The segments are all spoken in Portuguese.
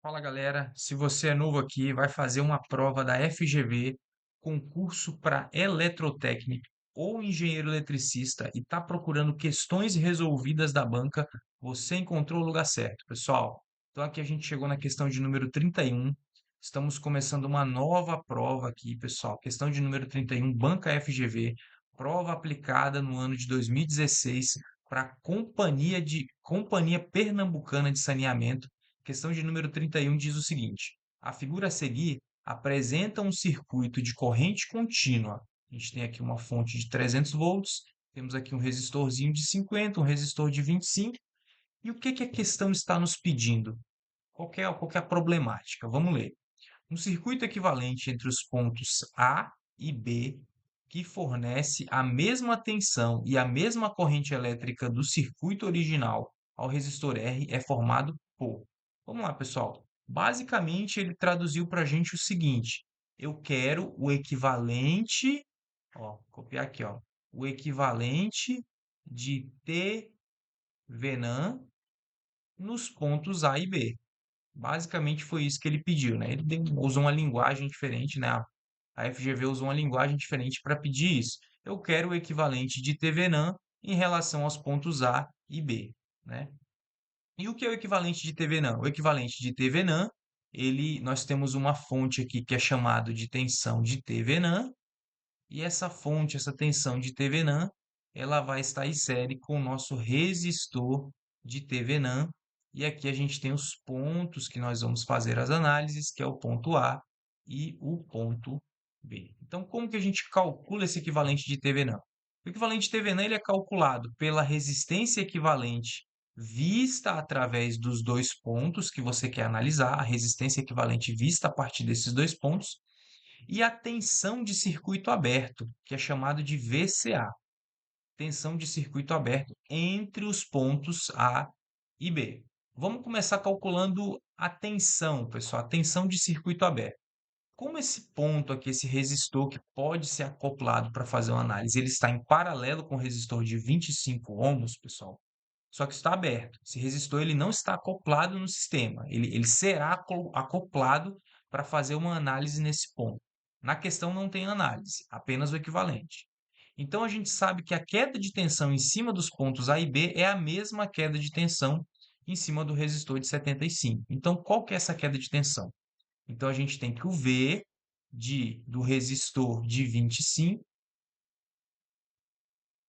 Fala galera, se você é novo aqui, vai fazer uma prova da FGV, concurso para eletrotécnico ou engenheiro eletricista e está procurando questões resolvidas da banca, você encontrou o lugar certo, pessoal. Então aqui a gente chegou na questão de número 31. Estamos começando uma nova prova aqui, pessoal. Questão de número 31, banca FGV, prova aplicada no ano de 2016 para a Companhia Pernambucana de Saneamento. Questão de número 31 diz o seguinte: a figura a seguir apresenta um circuito de corrente contínua. A gente tem aqui uma fonte de 300 volts, temos aqui um resistorzinho de 50, um resistor de 25. E o que que a questão está nos pedindo? Qual que é a problemática? Vamos ler. Um circuito equivalente entre os pontos A e B, que fornece a mesma tensão e a mesma corrente elétrica do circuito original ao resistor R, é formado por. Vamos lá, pessoal. Basicamente, ele traduziu para a gente o seguinte: eu quero o equivalente, ó, copiar aqui, ó, o equivalente de T Venan nos pontos A e B. Basicamente foi isso que ele pediu, né? Usou uma linguagem diferente, né? A FGV usou uma linguagem diferente para pedir isso. Eu quero o equivalente de TVNAN em relação aos pontos A e B, né? E o que é o equivalente de TVNAN? O equivalente de TVNAN, nós temos uma fonte aqui que é chamado de tensão de TVNAN, e essa fonte, essa tensão de TVNAN, ela vai estar em série com o nosso resistor de TVNAN. E aqui a gente tem os pontos que nós vamos fazer as análises, que é o ponto A e o ponto B. Então, como que a gente calcula esse equivalente de TVNAN? O equivalente de TVNAN ele é calculado pela resistência equivalente vista através dos dois pontos que você quer analisar, a resistência equivalente vista a partir desses dois pontos, e a tensão de circuito aberto, que é chamado de VCA, tensão de circuito aberto entre os pontos A e B. Vamos começar calculando a tensão, pessoal, a tensão de circuito aberto. Como esse ponto aqui, esse resistor que pode ser acoplado para fazer uma análise, ele está em paralelo com o resistor de 25 ohms, pessoal, só que está aberto. Esse resistor ele não está acoplado no sistema, ele será acoplado para fazer uma análise nesse ponto. Na questão não tem análise, apenas o equivalente. Então a gente sabe que a queda de tensão em cima dos pontos A e B é a mesma queda de tensão em cima do resistor de 75. Então qual que é essa queda de tensão? Então a gente tem que o V do resistor de 25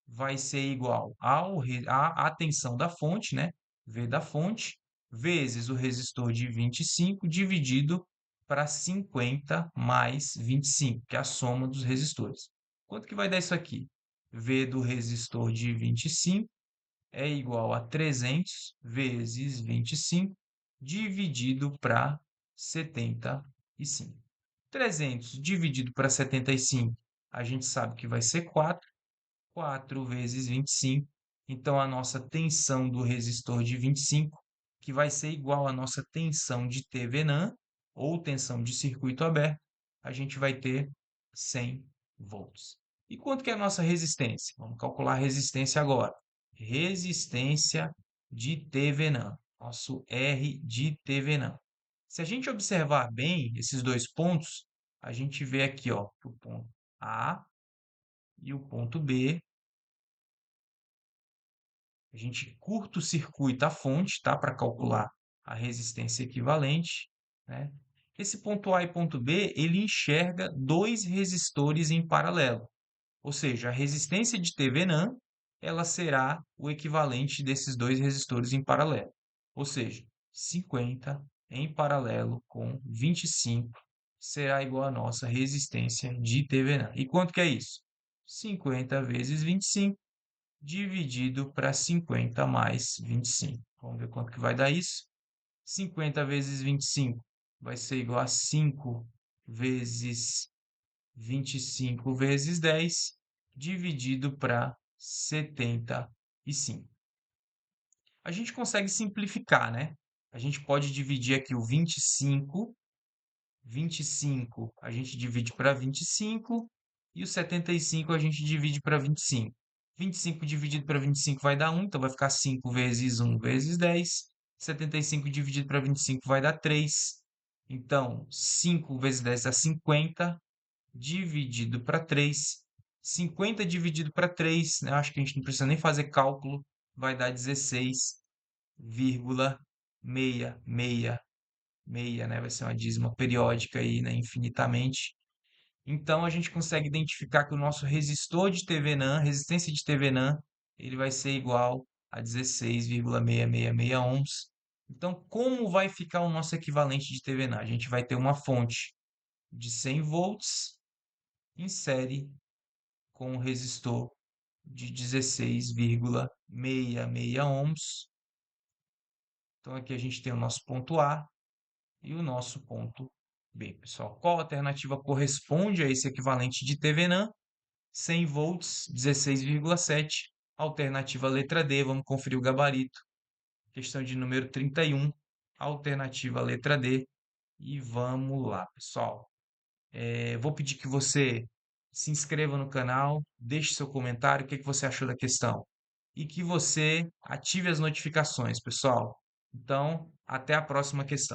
vai ser igual à tensão da fonte, né? V da fonte, vezes o resistor de 25 dividido para 50 mais 25, que é a soma dos resistores. Quanto que vai dar isso aqui? V do resistor de 25 é igual a 300 vezes 25 dividido para 75. 300 dividido para 75, a gente sabe que vai ser 4. 4 vezes 25. Então, a nossa tensão do resistor de 25, que vai ser igual à nossa tensão de Thevenin, ou tensão de circuito aberto, a gente vai ter 100 volts. E quanto que é a nossa resistência? Vamos calcular a resistência agora. Resistência de Thevenin, nosso R de Thevenin. Se a gente observar bem esses dois pontos, a gente vê aqui, ó, o ponto A e o ponto B. A gente curta-circuita a fonte, tá? Para calcular a resistência equivalente, né? Esse ponto A e ponto B, ele enxerga dois resistores em paralelo. Ou seja, a resistência de Thevenin, ela será o equivalente desses dois resistores em paralelo. Ou seja, 50 em paralelo com 25 será igual à nossa resistência de Thevenin. E quanto que é isso? 50 vezes 25 dividido para 50 mais 25. Vamos ver quanto que vai dar isso. 50 vezes 25 vai ser igual a 5 vezes 25 vezes 10, dividido para 75. A gente consegue simplificar, né? A gente pode dividir aqui o 25 a gente divide para 25 e o 75 a gente divide para 25. 25 dividido para 25 vai dar 1, então vai ficar 5 vezes 1 vezes 10. 75 dividido para 25 vai dar 3. Então, 5 vezes 10 dá 50, dividido para 3. 50 dividido para 3, né? Acho que a gente não precisa nem fazer cálculo, vai dar 16,666, né? Vai ser uma dízima periódica aí, né? Infinitamente. Então, a gente consegue identificar que o nosso resistor de TVNAND, resistência de TVNAND, ele vai ser igual a 16,666 ohms. Então, como vai ficar o nosso equivalente de TVNAND? A gente vai ter uma fonte de 100 volts em série com um resistor de 16,666 ohms. Então, aqui a gente tem o nosso ponto A e o nosso ponto B. Pessoal, qual alternativa corresponde a esse equivalente de TVNAND? 100 volts, 16,7. Alternativa letra D, vamos conferir o gabarito. Questão de número 31. Alternativa letra D. E vamos lá, pessoal. Vou pedir que você se inscreva no canal, deixe seu comentário, o que que você achou da questão. E que você ative as notificações, pessoal. Então, até a próxima questão.